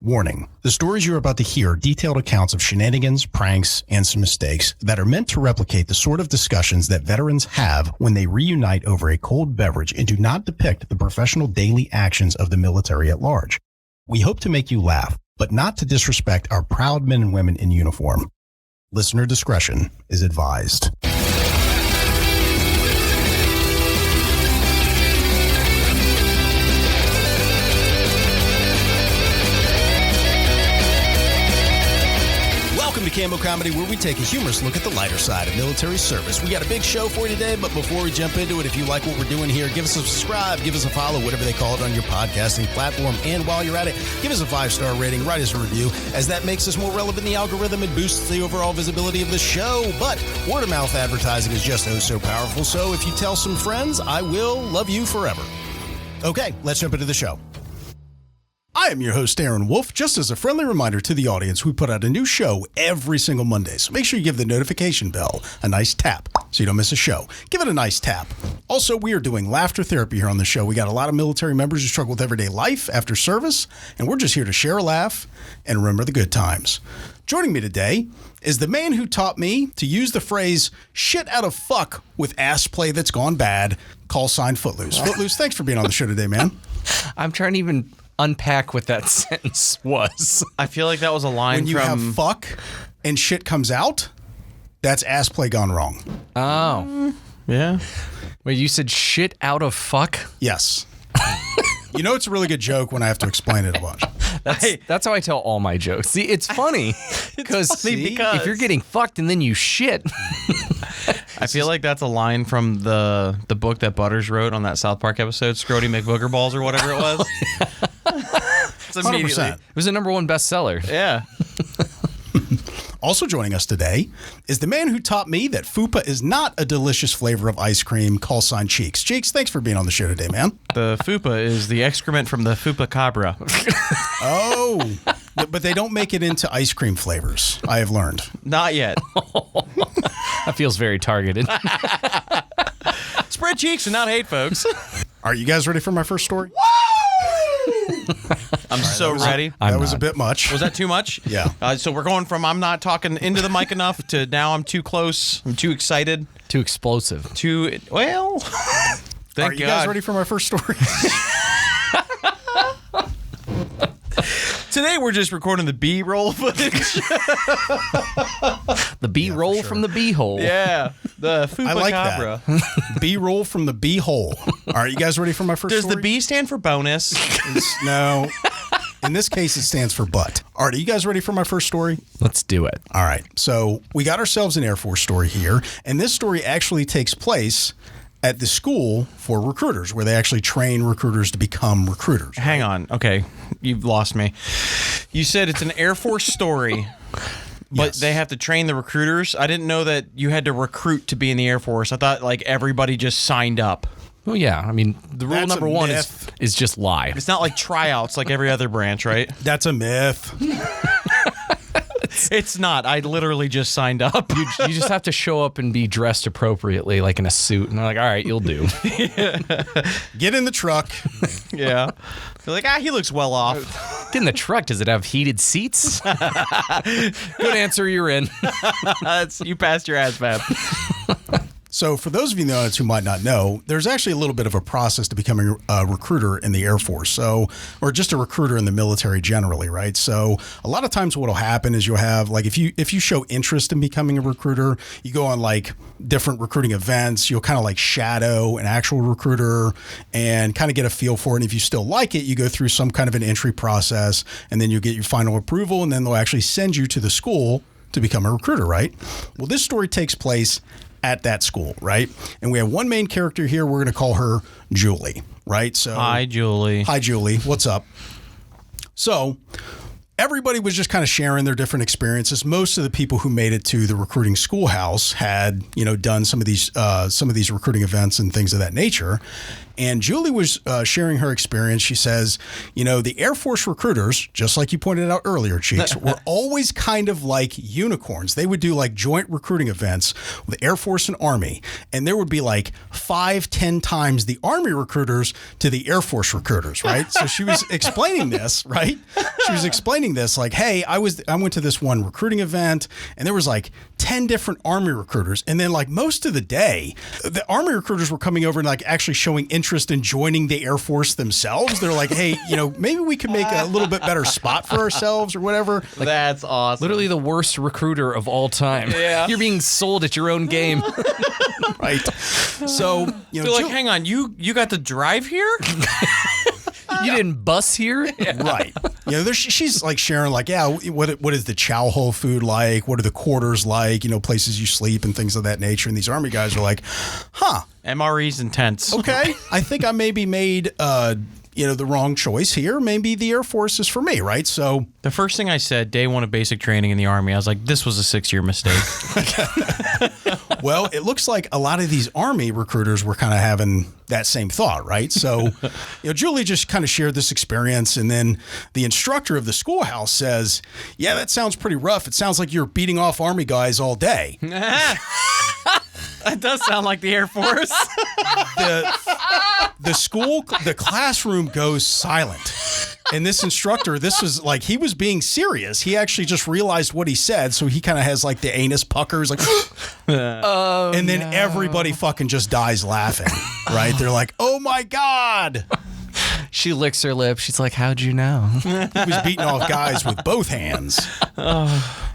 Warning, the stories you're about to hear are detailed accounts of shenanigans, pranks, and some mistakes that are meant to replicate the sort of discussions that veterans have when they reunite over a cold beverage and do not depict the professional daily actions of the military at large. We hope to make you laugh, but not to disrespect our proud men and women in uniform. Listener discretion is advised. Welcome to Cammo Comedy, where we take a humorous look at the lighter side of military service. We got a big show for you today, but before we jump into it, if you like what we're doing here, give us a subscribe, give us a follow, whatever they call it on your podcasting platform. And while you're at it, give us a 5-star rating, write us a review, as that makes us more relevant in the algorithm and boosts the overall visibility of the show. But word-of-mouth advertising is just so powerful, so if you tell some friends, I will love you forever. Okay, let's jump into the show. I am your host, Aaron Wolf. Just as a friendly reminder to the audience, we put out a new show every single Monday, so make sure you give the notification bell a nice tap so you don't miss a show. Give it a nice tap. Also, we are doing laughter therapy here on the show. We got a lot of military members who struggle with everyday life after service, and we're just here to share a laugh and remember the good times. Joining me today is the man who taught me to use the phrase shit out of fuck with ass play that's gone bad, call sign Footloose. Footloose, thanks for being on the show today, man. I'm trying to even unpack what that sentence was. I feel like that was a line when you have fuck and shit comes out, that's ass play gone wrong. Oh. Yeah. Wait, you said shit out of fuck? Yes. You know, it's a really good joke when I have to explain it a bunch. That's how I tell all my jokes. See, it's funny because if you're getting fucked and then you shit. I feel like that's a line from the book that Butters wrote on that South Park episode, Scrody McBooger Balls or whatever it was. It's immediately. 100%. It was a #1 bestseller. Yeah. Also joining us today is the man who taught me that fupa is not a delicious flavor of ice cream, call sign Cheeks. Cheeks, thanks for being on the show today, man. The fupa is the excrement from the fupa cabra. Oh, but they don't make it into ice cream flavors, I have learned. Not yet. That feels very targeted. Spread cheeks and not hate, folks. Are you guys ready for my first story? I'm so ready. That was a bit much. Was that too much? Yeah. So we're going from I'm not talking into the mic enough to now I'm too close. I'm too excited. Too explosive. Well, thank Are you guys ready for my first story? Today we're just recording the B-roll footage. The B-roll sure. from the B-hole. Yeah. The fupa I like cabra. that. B-roll from the B-hole. All right, you guys ready for my first Does story? the B stand for bonus? No. In this case, it stands for butt. All right, are you guys ready for my first story? Let's do it. All right, so we got ourselves an Air Force story here, and this story actually takes place at the school for recruiters, where they actually train recruiters to become recruiters. Hang on. Okay. You've lost me. You said it's an Air Force story, but Yes. they have to train the recruiters. I didn't know that you had to recruit to be in the Air Force. I thought like everybody just signed up. Well, yeah. I mean, the rule That's number a one myth. is just lie. It's not like tryouts like every other branch, right? That's a myth. It's not. I literally just signed up. You just have to show up and be dressed appropriately, like in a suit. And they're like, all right, you'll do. Get in the truck. Yeah. You're like, he looks well off. Get in the truck. Does it have heated seats? Good answer. You're in. You passed your ASVAB. So for those of you in the audience who might not know, there's actually a little bit of a process to becoming a recruiter in the Air Force, or just a recruiter in the military generally, right? So a lot of times what'll happen is you'll have, like, if you show interest in becoming a recruiter, you go on like different recruiting events, you'll kind of like shadow an actual recruiter and kind of get a feel for it. And if you still like it, you go through some kind of an entry process, and then you get your final approval, and then they'll actually send you to the school to become a recruiter, right? Well, this story takes place at that school, right? And we have one main character here. We're going to call her Julie, right? So, Hi, Julie. Hi, Julie. What's up? So everybody was just kind of sharing their different experiences. Most of the people who made it to the recruiting schoolhouse had, done some of these recruiting events and things of that nature. And Julie was sharing her experience. She says, the Air Force recruiters, just like you pointed out earlier, Cheeks, were always kind of like unicorns. They would do like joint recruiting events with the Air Force and Army. And there would be like 5-10 times the Army recruiters to the Air Force recruiters, right? So she was explaining this, right? She was explaining this like, hey, I went to this one recruiting event and there was like 10 different Army recruiters. And then like most of the day, the Army recruiters were coming over and like actually showing interest in joining the Air Force themselves. They're like, hey, maybe we could make a little bit better spot for ourselves or whatever. Like, that's awesome. Literally the worst recruiter of all time. Yeah. You're being sold at your own game. Right. So, They're like, hang on, you got to drive here? You didn't bus here? Right. She's like sharing like, yeah, what is the chow hole food like? What are the quarters like? Places you sleep and things of that nature. And these Army guys are like, huh. MRE's intense. Okay. I think I maybe made, the wrong choice here. Maybe the Air Force is for me, right? So the first thing I said, day one of basic training in the Army, I was like, this was a 6-year mistake. Well, it looks like a lot of these Army recruiters were kind of having that same thought, right? So, Julie just kind of shared this experience, and then the instructor of the schoolhouse says, yeah, that sounds pretty rough. It sounds like you're beating off Army guys all day. That does sound like the Air Force. The classroom goes silent. And this instructor, this was like, he was being serious. He actually just realized what he said. So he kind of has like the anus puckers, like, and then everybody fucking just dies laughing, right? They're like, oh my God. She licks her lip. She's like, how'd you know? He was beating off guys with both hands.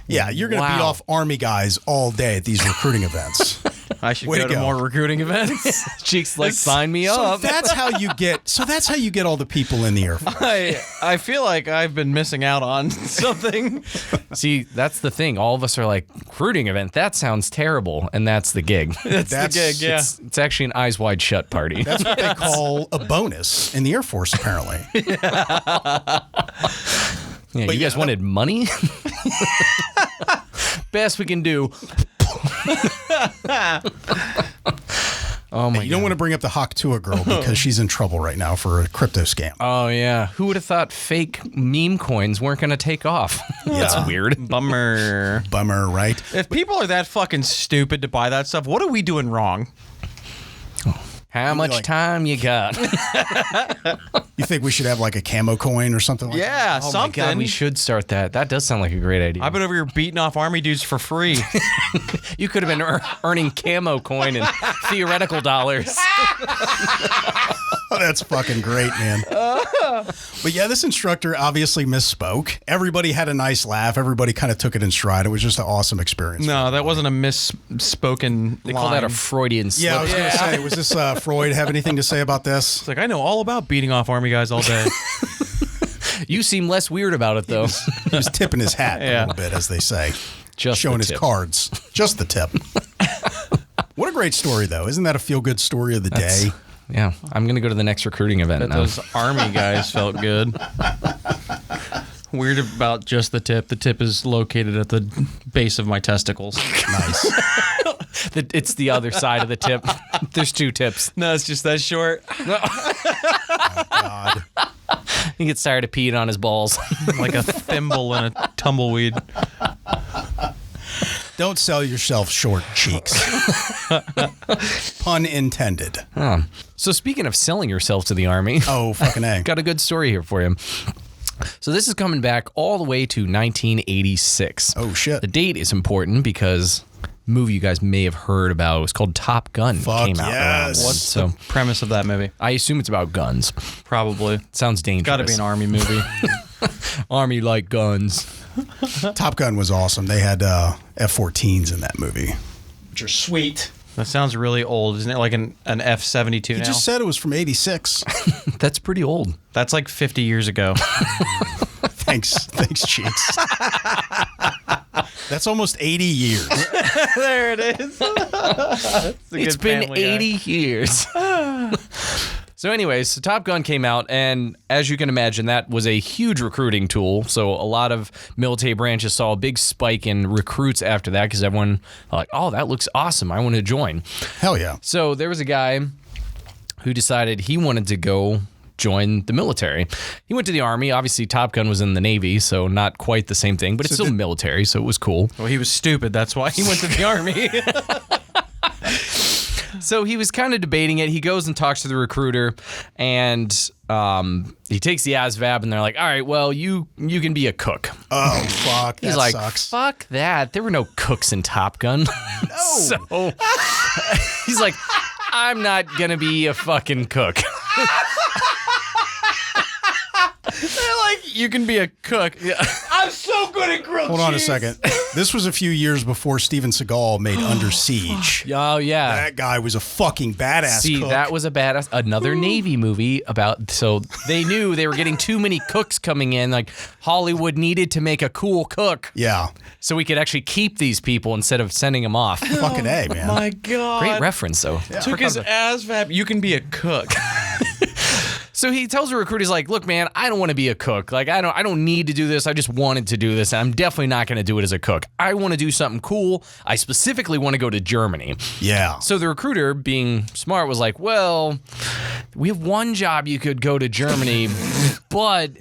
Yeah, you're going to beat off Army guys all day at these recruiting events. I should go to more recruiting events. Cheeks like, sign me up. That's how you get all the people in the Air Force. I feel like I've been missing out on something. See, that's the thing. All of us are like, recruiting event, that sounds terrible. And that's the gig. That's the gig, yeah. It's actually an eyes wide shut party. That's what they call a bonus in the Air Force, apparently. Yeah, you guys wanted money? Best we can do. Oh my God. You don't want to bring up the Haktua girl because she's in trouble right now for a crypto scam. Oh yeah. Who would have thought fake meme coins weren't going to take off? That's weird. Bummer, right? If people are that fucking stupid to buy that stuff, what are we doing wrong? How much time you got? You think we should have like a camo coin or something like that? Yeah, Oh something. my God, we should start that. That does sound like a great idea. I've been over here beating off Army dudes for free. You could have been earning camo coin and theoretical dollars. Oh, that's fucking great, man. But yeah, this instructor obviously misspoke. Everybody had a nice laugh. Everybody kind of took it in stride. It was just an awesome experience. No, that wasn't a misspoken They call that a Freudian slip. Yeah, I was going to say, was this Freud have anything to say about this? It's like, I know all about beating off Army guys all day. You seem less weird about it, though. He was tipping his hat a little bit, as they say. Just showing the his tip. cards. Just the tip. What a great story, though. Isn't that a feel-good story of the day? Yeah, I'm going to go to the next recruiting event now. Those Army guys felt good. Weird about just the tip. The tip is located at the base of my testicles. Nice. It's the other side of the tip. There's two tips. No, it's just that short. Oh, God. He gets tired of peeing on his balls. Like a thimble in a tumbleweed. Don't sell yourself short, Cheeks. Pun intended. So speaking of selling yourself to the Army, Oh, fucking A. got a good story here for you. So this is coming back all the way to 1986. Oh, shit. The date is important because movie you guys may have heard about. It was called Top Gun. Fuck Came out around yes. then. What's So the premise of that movie? I assume it's about guns. Probably. Sounds dangerous. Got to be an Army movie. Army like guns. Top Gun was awesome. They had F-14s in that movie, which are sweet. That sounds really old. Isn't it like an F-72 You now? just said it was from 86. That's pretty old. That's like 50 years ago. Thanks, Cheeks. That's almost 80 years. There it is. It's been 80 years. So anyways, so Top Gun came out, and as you can imagine, that was a huge recruiting tool. So a lot of military branches saw a big spike in recruits after that because everyone like, oh, that looks awesome. I want to join. Hell yeah. So there was a guy who decided he wanted to go join the military. He went to the Army. Obviously, Top Gun was in the Navy, so not quite the same thing, but it's still military, so it was cool. Well, he was stupid. That's why he went to the Army. So he was kind of debating it. He goes and talks to the recruiter, and he takes the ASVAB, and they're like, all right, well, you can be a cook. Oh, fuck. That He's like, sucks. fuck that. There were no cooks in Top Gun. No. So he's like, I'm not going to be a fucking cook. They're like, you can be a cook. Yeah. I'm so good at grilled Hold on a second. This was a few years before Steven Seagal made Under Siege. Oh, yeah. That guy was a fucking badass See, cook. that was a badass. Another Navy movie about, so they knew they were getting too many cooks coming in. Like, Hollywood needed to make a cool cook. Yeah. So we could actually keep these people instead of sending them off. Fucking A, man. My God. Great reference, though. Yeah. Took his ASVAB. You can be a cook. So he tells the recruiter, he's like, look, man, I don't want to be a cook. Like, I don't need to do this. I just wanted to do this. And I'm definitely not going to do it as a cook. I want to do something cool. I specifically want to go to Germany. Yeah. So the recruiter, being smart, was like, well, we have one job you could go to Germany, but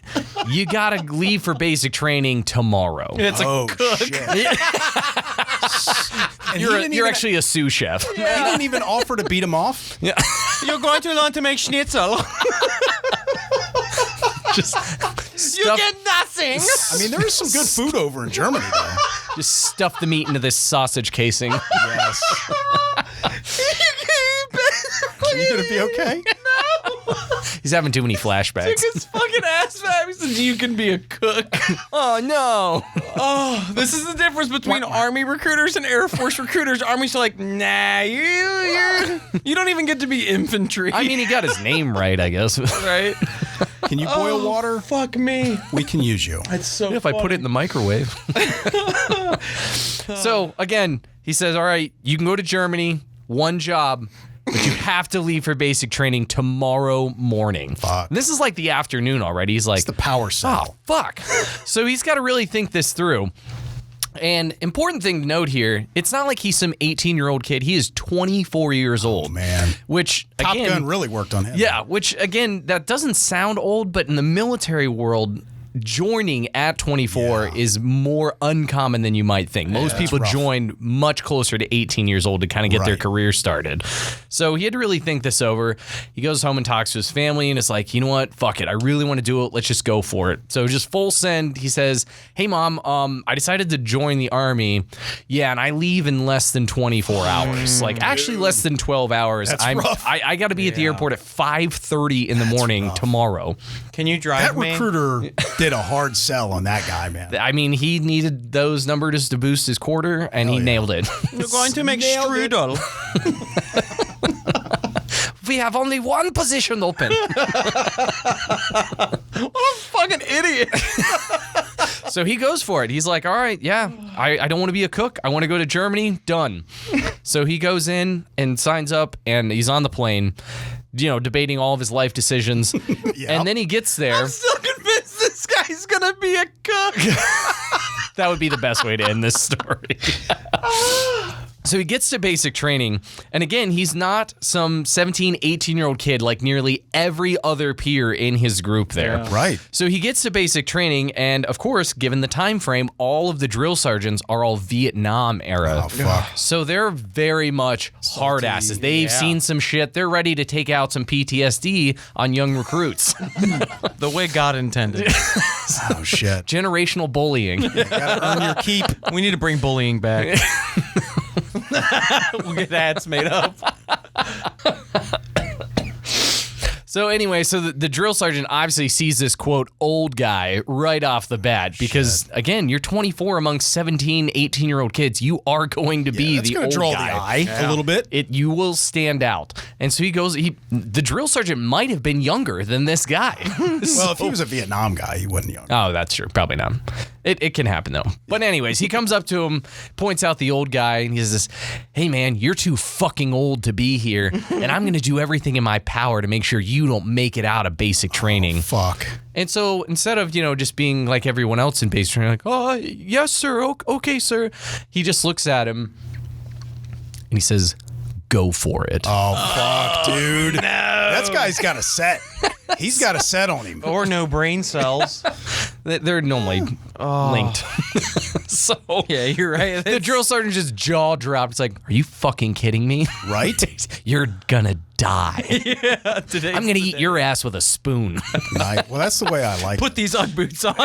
you got to leave for basic training tomorrow. It's a cook. Shit. You're actually a sous chef. He didn't even offer to beat him off? Yeah. You're going to learn to make schnitzel. Just You get nothing. I mean, there is some good food over in Germany, though. Just stuff the meat into this sausage casing. Yes. You gonna be okay? He's having too many flashbacks. Took his fucking ASVAB. He said, you can be a cook. Oh, no. Oh, this is the difference between Army recruiters and Air Force recruiters. Army's like, nah, you don't even get to be infantry. I mean, he got his name right, I guess. right? Can you boil water? Fuck me. We can use you. It's so If I put it in the microwave. So, again, he says, all right, you can go to Germany, one job, but you have to leave for basic training tomorrow morning. Fuck. And this is like the afternoon already. He's like, It's the power cell. oh, fuck. So he's got to really think this through. And important thing to note here, it's not like he's some 18-year-old kid. He is 24 years old. Oh, man. Which, Top again, Gun really worked on him. yeah, which, again, that doesn't sound old, but in the military world, joining at 24 is more uncommon than you might think. Most people rough. join much closer to 18 years old to kind of get their Right. career started. So he had to really think this over. He goes home and talks to his family and it's like, you know what? Fuck it. I really want to do it. Let's just go for it. So just full send. He says, hey, Mom, I decided to join the Army. Yeah, and I leave in less than 24 hours. Like, actually less than 12 hours. That's rough. I got to be at the airport at 5:30 in the morning tomorrow. Can you drive That me? recruiter did a hard sell on that guy, man. I mean, he needed those numbers to boost his quarter, and he nailed it. You're going to make strudel. We have only one position open. What a fucking idiot. So he goes for it. He's like, all right, yeah, I don't want to be a cook. I want to go to Germany. Done. So he goes in and signs up, and he's on the plane, you know, debating all of his life decisions. And then he gets there. I'm still convinced this guy's going to be a cook. That would be the best way to end this story. So he gets to basic training, and again, he's not some 17, 18-year-old kid like nearly every other peer in his group there. Yeah. Right. So he gets to basic training, and of course, given the time frame, all of the drill sergeants are all Vietnam era. Oh, fuck. So they're very much hard asses. They've seen some shit. They're ready to take out some PTSD on young recruits. The way God intended. Oh, shit. Generational bullying. You gotta earn your keep. We need to bring bullying back. We'll get ads made up. So anyway, so the drill sergeant obviously sees this, quote, old guy right off the bat because, again, you're 24 among 17, 18-year-old kids. You are going to be That's the gonna old draw guy. the eye a little bit. You will stand out. And so he goes, the drill sergeant might have been younger than this guy. Well, if he was a Vietnam guy, he wasn't young. Oh, that's true. Probably not. It can happen, though. But anyways, he comes up to him, points out the old guy, and he says, hey, man, you're too fucking old to be here, and I'm going to do everything in my power to make sure you don't make it out of basic training. Fuck. And so instead of, just being like everyone else in basic training, like, oh, yes, sir, okay, sir, he just looks at him, and he says, go for it. Oh, fuck, dude. No. That guy's got a set. He's got a set on him. Or no brain cells. They're normally linked. So Yeah, you're right. the drill sergeant just jaw dropped. It's like, are you fucking kidding me? Right? You're gonna die. Today I'm gonna eat your ass with a spoon. Nice. Well, that's the way I like it. put these Ugg boots on.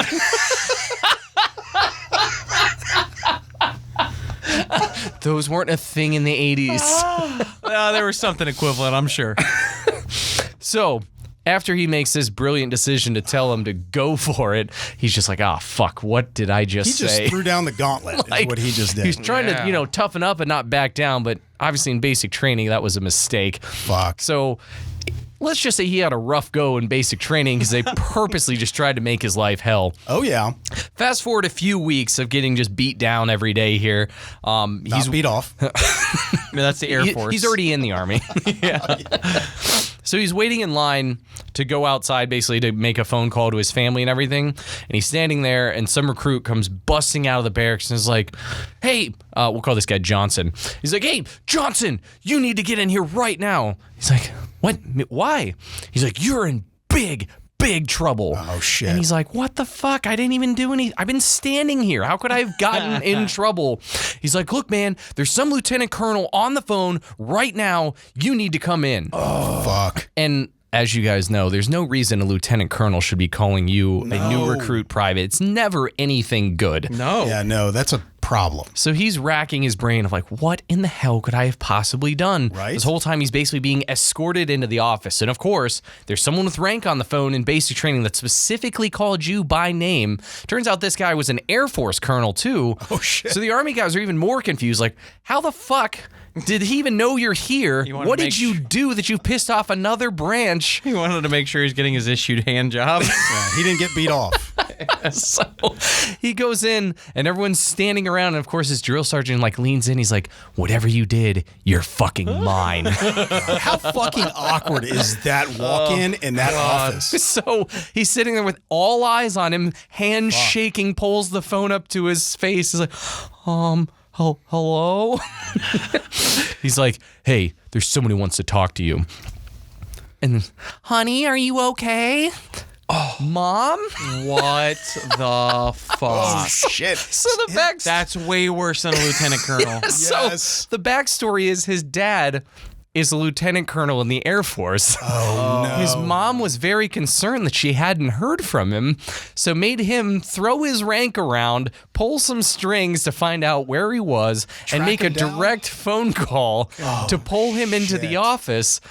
Those weren't a thing in the 80s. There was something equivalent, I'm sure. So after he makes this brilliant decision to tell him to go for it, he's just like, oh, fuck, what did I just He say? just threw down the gauntlet, is what he just did. He's trying to, toughen up and not back down, but obviously in basic training, that was a mistake. Fuck. So let's just say he had a rough go in basic training because they purposely just tried to make his life hell. Oh, yeah. Fast forward a few weeks of getting just beat down every day here. He's beat off. No, that's the Air Force. He's already in the Army. So he's waiting in line to go outside basically to make a phone call to his family and everything. And he's standing there and some recruit comes busting out of the barracks and is like, hey, we'll call this guy Johnson. He's like, hey, Johnson, you need to get in here right now. He's like, what? Why? He's like, you're in big trouble. Oh, shit. And he's like, what the fuck? I didn't even do any. I've been standing here. How could I have gotten in trouble? He's like, look, man, there's some lieutenant colonel on the phone right now. You need to come in. Oh, fuck. And as you guys know, there's no reason a lieutenant colonel should be calling you a new recruit private. It's never anything good. No. Yeah, no, that's a problem. So he's racking his brain of like, what in the hell could I have possibly done? Right. This whole time he's basically being escorted into the office. And of course, there's someone with rank on the phone in basic training that specifically called you by name. Turns out this guy was an Air Force colonel too. Oh, shit. So the Army guys are even more confused. Like, how the fuck did he even know you're here? wanted What to did make you do that you pissed off another branch? He wanted to make sure he's getting his issued hand job. Yeah, he didn't get beat off. So he goes in and everyone's standing around. And of course, his drill sergeant like leans in. He's like, whatever you did, you're fucking mine. How fucking awkward is that walk-in in that office? So he's sitting there with all eyes on him, hands shaking, pulls the phone up to his face. He's like, hello? He's like, hey, there's someone who wants to talk to you. And, honey, are you okay? Oh, Mom? What the fuck? Oh, shit. So the back That's way worse than a lieutenant colonel. Yes. So the backstory is his dad is a lieutenant colonel in the Air Force. Oh, no. His mom was very concerned that she hadn't heard from him, so made him throw his rank around, pull some strings to find out where he was, and make a him down? direct phone call to pull him into the shit. office.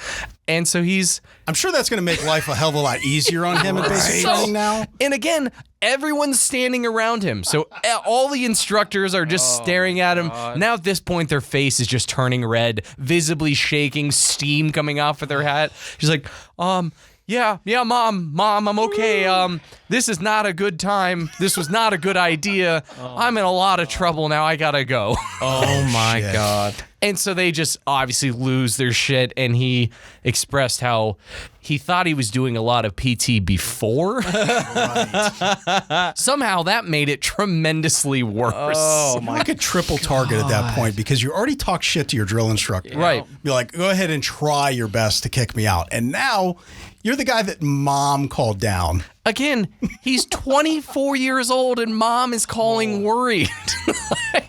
And so he's... I'm sure that's going to make life a hell of a lot easier on him in basic training now. And again, everyone's standing around him. So all the instructors are just staring at him. Now at this point, their face is just turning red, visibly shaking, steam coming off of their hat. She's like, yeah, Mom, I'm okay. This is not a good time. This was not a good idea. I'm in a lot of trouble now. I gotta go. Oh my shit. God. And so they just obviously lose their shit, and he expressed how he thought he was doing a lot of PT before. Somehow that made it tremendously worse. Oh You're like a triple target at that point because you already talked shit to your drill instructor. Right. You're like, go ahead and try your best to kick me out. And now you're the guy that Mom called down. Again, he's 24 years old, and Mom is calling worried.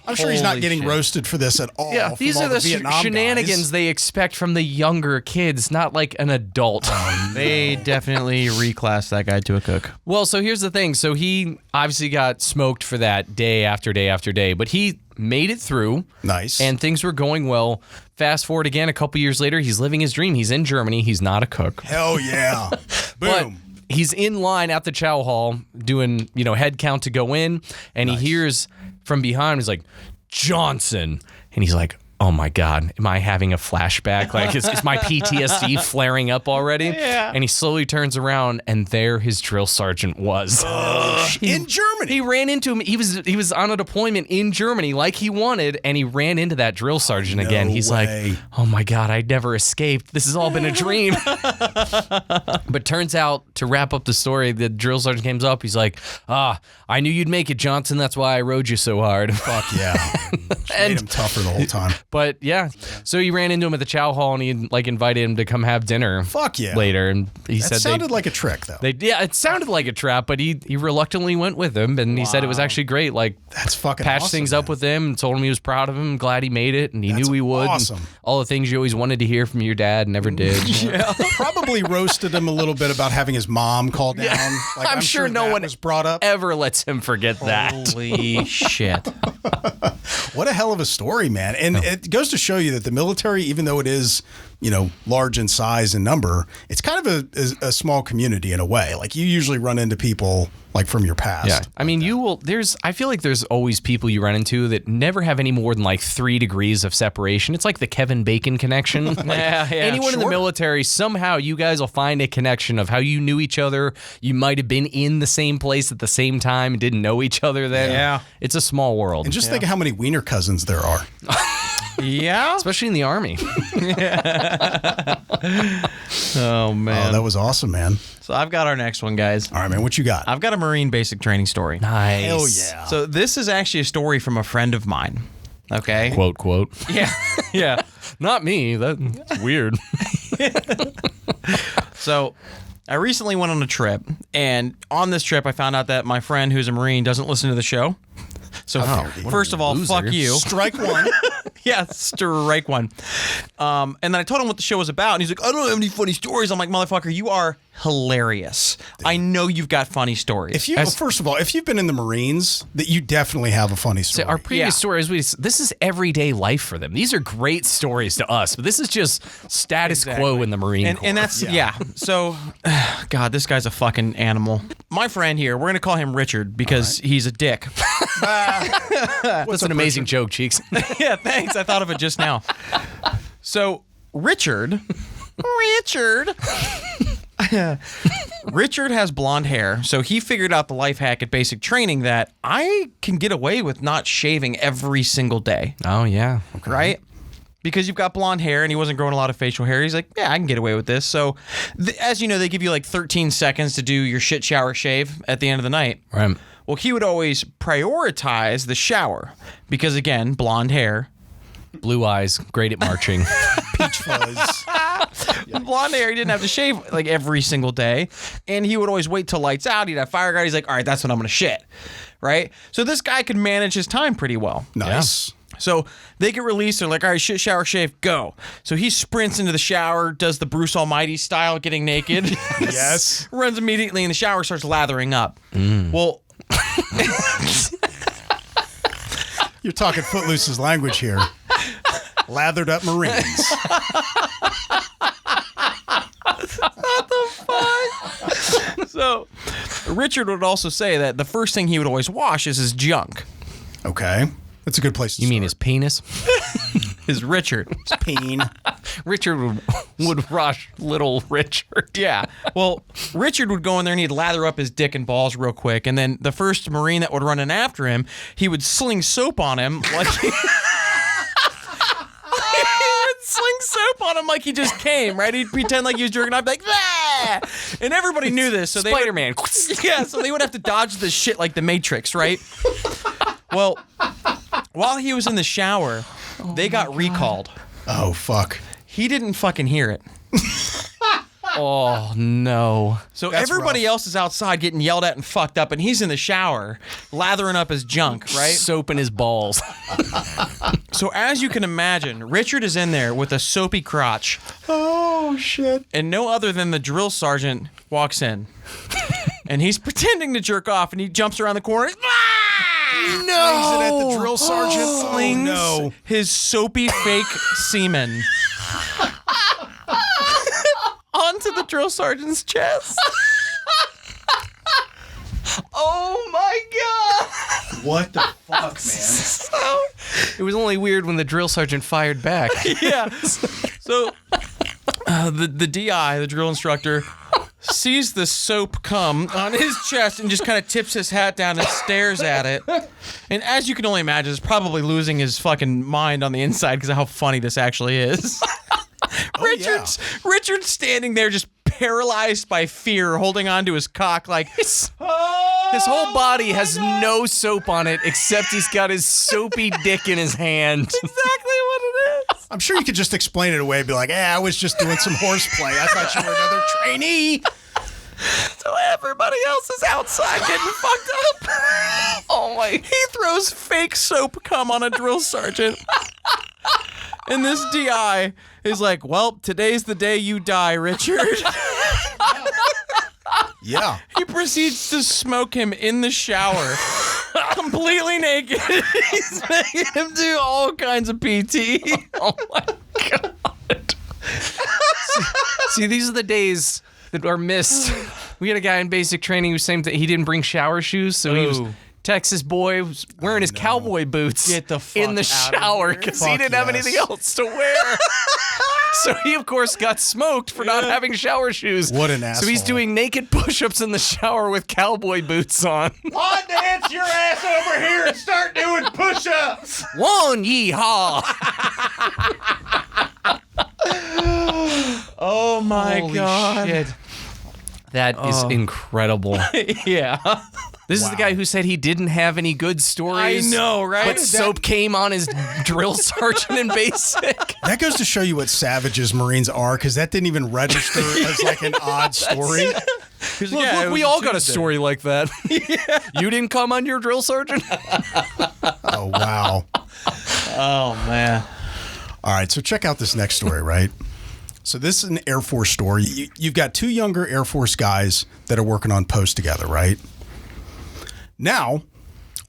I'm sure he's not Holy getting shit. roasted for this at all. Yeah, from these all are the Vietnam shenanigans guys. they expect from the younger kids, not like an adult. They definitely reclassed that guy to a cook. Well, so here's the thing. So he obviously got smoked for that day after day after day, but he made it through. Nice. And things were going well. Fast forward again, a couple years later, he's living his dream. He's in Germany. He's not a cook. Hell yeah. But Boom. he's in line at the chow hall doing, head count to go in, and he hears from behind, he's like, Johnson. And he's like, oh my God, am I having a flashback? Like, is my PTSD flaring up already? Yeah. And he slowly turns around, and there his drill sergeant was. In Germany. He ran into him. He was on a deployment in Germany like he wanted, and he ran into that drill sergeant again. He's way. like, oh my God, I never escaped. This has all been a dream. But turns out to wrap up the story, the drill sergeant comes up. He's like, I knew you'd make it, Johnson. That's why I rode you so hard. Fuck yeah. Just made him tougher the whole time. But yeah, so he ran into him at the chow hall and he like invited him to come have dinner. Fuck yeah. Later, and he That said sounded like a trick though. it sounded like a trap, but he reluctantly went with him, and he said it was actually great. Like That's fucking patched awesome, things man. up with him and told him he was proud of him, glad he made it, and he That's knew he would. awesome. And all the things you always wanted to hear from your dad never did. Yeah. Probably roasted him a little bit about having his mom call down. Like, I'm sure no that one was brought up. ever lets him forget that. Holy shit. What a hell of a story, man. And it goes to show you that the military, even though it is, large in size and number, it's kind of a small community in a way. Like you usually run into people like from your past. Yeah. I mean, I feel like there's always people you run into that never have any more than like 3 degrees of separation. It's like the Kevin Bacon connection. Like, anyone in the military, somehow you guys will find a connection of how you knew each other. You might have been in the same place at the same time and didn't know each other then. Yeah. It's a small world. And just think of how many wiener cousins there are. Yeah? Especially in the Army. Oh, man. Oh, that was awesome, man. So I've got our next one, guys. All right, man. What you got? I've got a Marine basic training story. Nice. Hell yeah. So this is actually a story from a friend of mine. Okay? Quote. Yeah. Yeah. Not me. That's weird. So I recently went on a trip, and on this trip I found out that my friend who's a Marine doesn't listen to the show. So first of all, loser. fuck you. Strike one. Yeah, strike one. And then I told him what the show was about, and he's like, I don't have any funny stories. I'm like, motherfucker, you are hilarious. I know you've got funny stories. First of all, if you've been in the Marines, that you definitely have a funny story. Our previous stories, this is everyday life for them. These are great stories to us, but this is just status quo in the Marine Corps. And that's, So, God, this guy's a fucking animal. My friend here, we're going to call him Richard because he's a dick. That's an amazing joke, Cheeks. Yeah, thanks. I thought of it just now. So, Richard has blonde hair, so he figured out the life hack at basic training that I can get away with not shaving every single day. Oh, yeah. Okay. Right? Because you've got blonde hair and he wasn't growing a lot of facial hair. He's like, yeah, I can get away with this. So, as you know, they give you like 13 seconds to do your shit shower shave at the end of the night. Right. Well, he would always prioritize the shower because, again, blonde hair. Blue eyes, great at marching. Peach fuzz. Blonde hair, he didn't have to shave like every single day. And he would always wait till lights out. He'd have fire guard. He's like, all right, that's when I'm going to shit. Right? So this guy could manage his time pretty well. Nice. So they get released. They're like, all right, shit, shower, shave, go. So he sprints into the shower, does the Bruce Almighty style, getting naked. Yes. Runs immediately in the shower, starts lathering up. Well, You're talking Footloose's language here. Lathered up Marines. so Richard would also say that the first thing he would always wash is his junk. Okay. That's a good place to You start. mean his penis? His Richard. Peen. Richard would rush little Richard. Yeah. Well, Richard would go in there and he'd lather up his dick and balls real quick. And then the first Marine that would run in after him, he would sling soap on him like he would sling soap on him like he just came, right? He'd pretend like he was jerking off, like, ah! And everybody knew this. So Spider-Man. Yeah, so they would have to dodge this shit like the Matrix, right? Well, while he was in the shower, they got recalled. Oh, fuck. He didn't fucking hear it. Oh, no. So That's everybody rough. else is outside getting yelled at and fucked up, and he's in the shower, lathering up his junk, right? Soap in his balls. So as you can imagine, Richard is in there with a soapy crotch, Oh, shit. and no other than the drill sergeant walks in. And he's pretending to jerk off, and he jumps around the corner. Slings it at the drill sergeant. Slings Oh, no. his soapy fake semen onto the drill sergeant's chest. Oh, my God. What the fuck, man? So, It was only weird when the drill sergeant fired back. yeah. So the DI, the drill instructor, sees the soap come on his chest and just kind of tips his hat down and stares at it. And as you can only imagine, is probably losing his fucking mind on the inside because of how funny this actually is. Richard's standing there just paralyzed by fear, holding onto his cock like His whole body has no soap on it except he's got his soapy dick in his hand. exactly what it is. I'm sure you could just explain it away and be like, I was just doing some horseplay. I thought you were another trainee. So everybody else is outside getting fucked up. Oh my. He throws fake soap cum on a drill sergeant. And this DI is like, well, today's the day you die, Richard. Yeah. He proceeds to smoke him in the shower, completely naked. He's making him do all kinds of PT. Oh my God. See, these are the days that are missed. We had a guy in basic training who saying that he didn't bring shower shoes, so he was Texas boy was wearing his cowboy boots Get the fuck in the out of shower here. because he Fuck didn't have yes. anything else to wear. So he, of course, got smoked for not having shower shoes. What an So he's asshole. doing naked push-ups in the shower with cowboy boots on. Why dance your ass over here and start doing push-ups? One yeehaw! Oh my Holy God. shit. That is incredible. Yeah. This is the guy who said he didn't have any good stories. I know, right? But soap came on his drill sergeant in basic. That goes to show you what savages Marines are, because that didn't even register as like an odd story. Look, Yeah, it we was all a got a Tuesday. story like that. You didn't come on your drill sergeant? Oh, wow. Oh, man. All right, so check out this next story, right? So this is an Air Force story. You've got two younger Air Force guys that are working on post together, right? Now,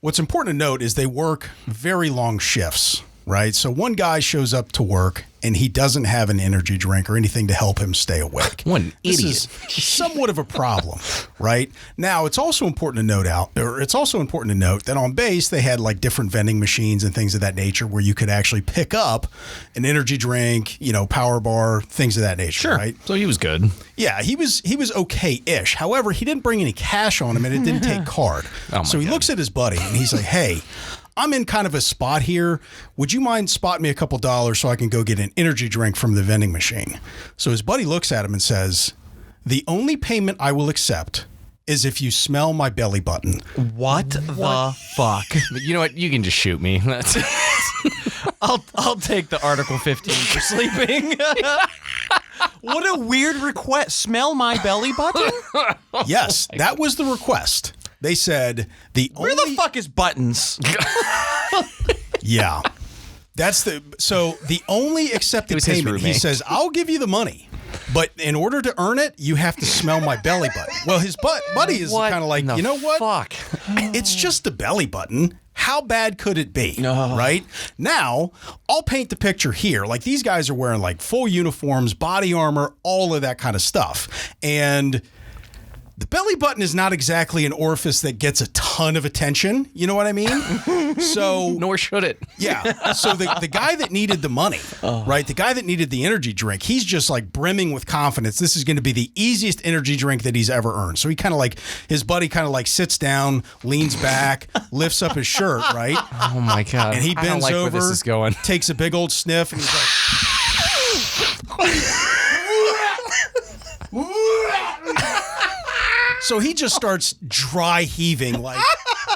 what's important to note is they work very long shifts, right? So one guy shows up to work and he doesn't have an energy drink or anything to help him stay awake. What an This idiot. is somewhat of a problem, right? Now, it's also important to note that on base they had like different vending machines and things of that nature where you could actually pick up an energy drink, power bar, things of that nature, right? So he was good. Yeah, he was okay-ish. However, he didn't bring any cash on him and it didn't take card. Oh my So he God. looks at his buddy and he's like, "Hey, I'm in kind of a spot here. Would you mind spotting me a couple dollars so I can go get an energy drink from the vending machine?" So his buddy looks at him and says, "The only payment I will accept is if you smell my belly button." What the fuck? But you know what? You can just shoot me. That's I'll take the Article 15 for sleeping. What a weird request. Smell my belly button? Yes, that was the request. They said Where the fuck is buttons? Yeah. So the only accepted was his payment, he roommate. says, "I'll give you the money, but in order to earn it, you have to smell my belly button." Well, his buddy is kind of like, in the "You know what? Fuck. It's just the belly button. How bad could it be?" Right? Now, I'll paint the picture here. Like these guys are wearing like full uniforms, body armor, all of that kind of stuff. And the belly button is not exactly an orifice that gets a ton of attention. You know what I mean? So Nor should it. yeah. So the guy that needed the money, right? The guy that needed the energy drink, he's just like brimming with confidence. This is going to be the easiest energy drink that he's ever earned. So he kind of like, his buddy kind of like sits down, leans back, lifts up his shirt, right? Oh my God. And he I don't bends like over, where this is going. takes a big old sniff, and he's like, so he just starts dry heaving like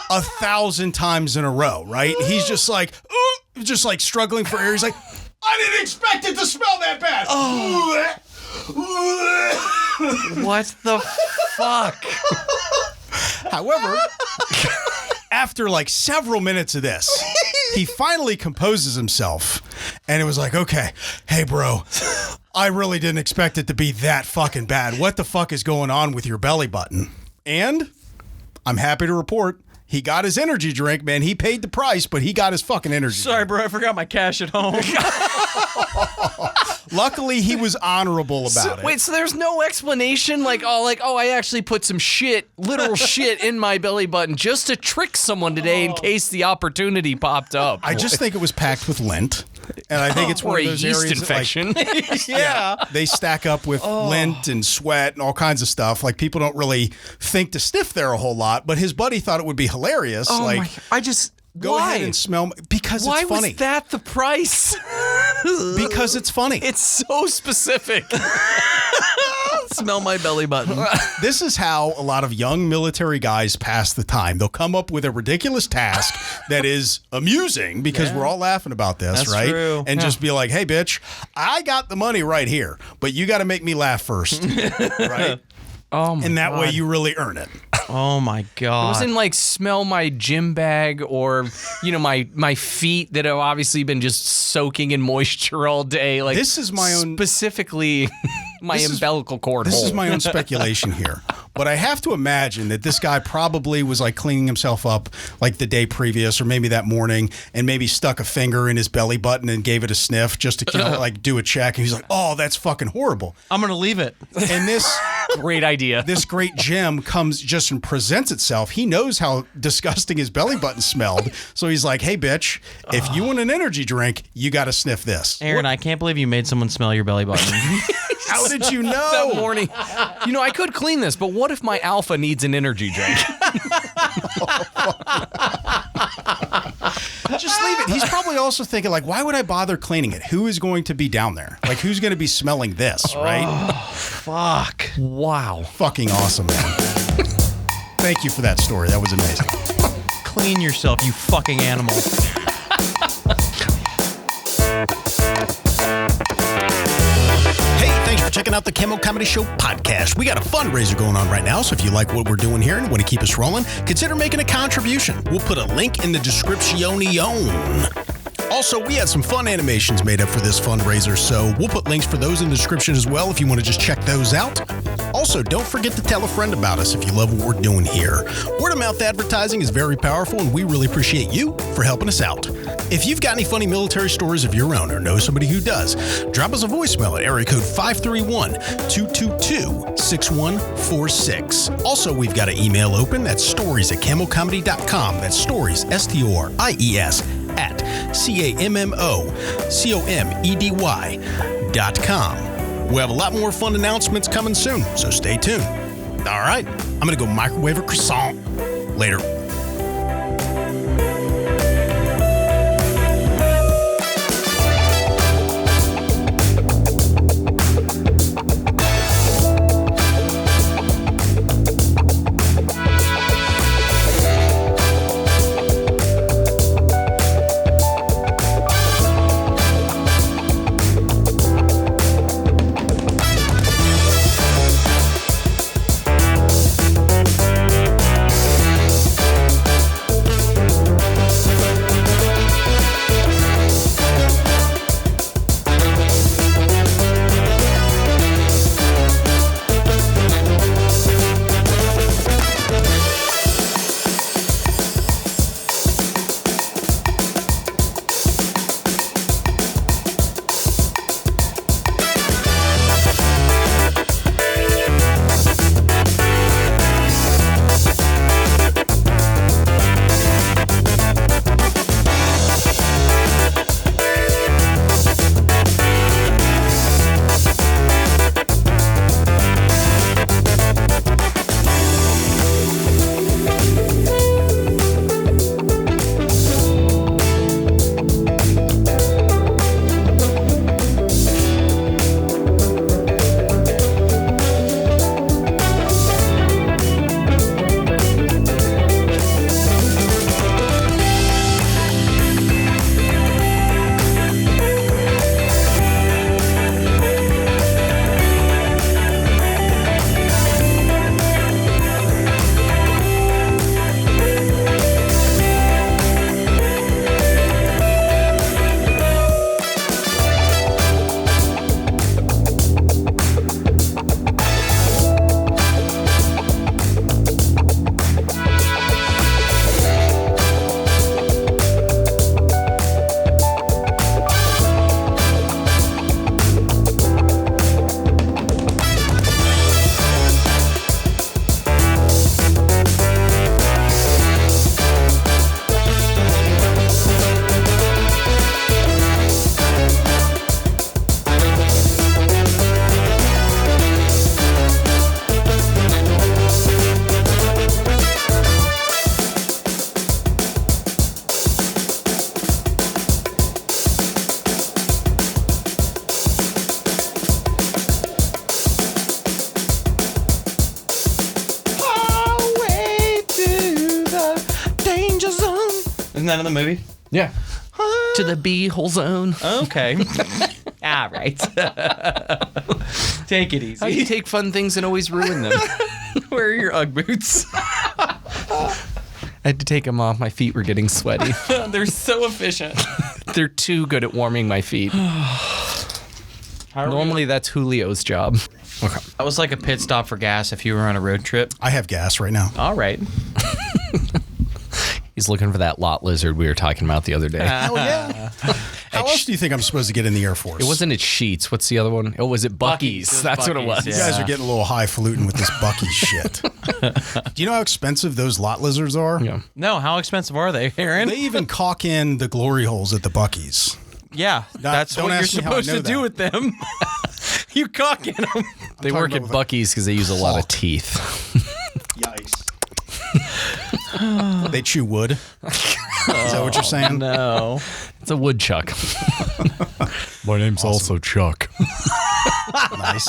1,000 times in a row, right? He's just like struggling for air. He's like, "I didn't expect it to smell that bad." What the fuck? However, after like several minutes of this, he finally composes himself and it was like, "Okay, hey bro, I really didn't expect it to be that fucking bad. What the fuck is going on with your belly button?" And I'm happy to report he got his energy drink, man. He paid the price, but he got his fucking energy Sorry, bro. I forgot my cash at home. drink. Luckily, he was honorable about it. Wait, so there's no explanation like, oh, I actually put some literal shit in my belly button just to trick someone today in case the opportunity popped up. I just think it was packed with lint. And I think it's or one a of those yeast areas that, like, infection. Yeah. they stack up with lint and sweat and all kinds of stuff. Like people don't really think to sniff there a whole lot, but his buddy thought it would be hilarious. Go Why? ahead and smell because Why it's funny. was that the price? Because it's funny. It's so specific. Smell my belly button. This is how a lot of young military guys pass the time. They'll come up with a ridiculous task that is amusing because we're all laughing about this, That's right? true. And just be like, hey, bitch, I got the money right here, but you got to make me laugh first, right? Oh my And that God. way you really earn it. Oh my It God. wasn't like smell my gym bag or, my feet that have obviously been just soaking in moisture all day. Like This is my own- specifically my umbilical cord This hole. is my own speculation here. But I have to imagine that this guy probably was like cleaning himself up like the day previous or maybe that morning and maybe stuck a finger in his belly button and gave it a sniff just to like do a check. And he's like, oh, that's fucking horrible. I'm going to leave it. And this Great idea. this great gem comes just and presents itself. He knows how disgusting his belly button smelled. So he's like, hey, bitch, if you want an energy drink, you got to sniff this. Aaron, I can't believe you made someone smell your belly button. How did you that know? morning. I could clean this, but what if my alpha needs an energy drink? Just leave it. He's probably also thinking, like, why would I bother cleaning it? Who is going to be down there? Like, who's going to be smelling this, right? Fuck. Wow. Fucking awesome, man. Thank you for that story. That was amazing. Clean yourself, you fucking animal. Hey, thanks for checking out the Cammo Comedy Show Podcast. We got a fundraiser going on right now, so if you like what we're doing here and want to keep us rolling, consider making a contribution. We'll put a link in the description. Also, we had some fun animations made up for this fundraiser, so we'll put links for those in the description as well if you want to just check those out. Also, don't forget to tell a friend about us if you love what we're doing here. Word of mouth advertising is very powerful, and we really appreciate you for helping us out. If you've got any funny military stories of your own or know somebody who does, drop us a voicemail at area code 531-222-6146. Also, we've got an email open. That's stories@cammocomedy.com. That's stories, STORIES, at CAMMOCOMEDY.com. We'll have a lot more fun announcements coming soon, so stay tuned. All right, I'm going to go microwave a croissant. Later. Isn't that in the movie? Yeah. To the bee-hole zone. Okay. All right. Take it easy. How do you take fun things and always ruin them? Where are your Ugg boots? I had to take them off. My feet were getting sweaty. They're so efficient. They're too good at warming my feet. Normally, that's Julio's job. Okay. That was like a pit stop for gas if you were on a road trip. I have gas right now. All right. He's looking for that lot lizard we were talking about the other day. Hell yeah. How else do you think I'm supposed to get in the Air Force? It wasn't at Sheets. What's the other one? Oh, was it Buc-ee's? Buc-ee's. That's what it was. You guys are getting a little highfalutin with this Buc-ee's shit. Do you know how expensive those lot lizards are? Yeah. No, how expensive are they, Aaron? They even caulk in the glory holes at the Buc-ee's. Yeah, that's don't what you're ask me how I supposed know to do that. with them. You cock in them. They work at Buc-ee's because they use a lot of teeth. Yikes. They chew wood. Is that what you're saying? No. It's a woodchuck. My name's also Chuck. Nice.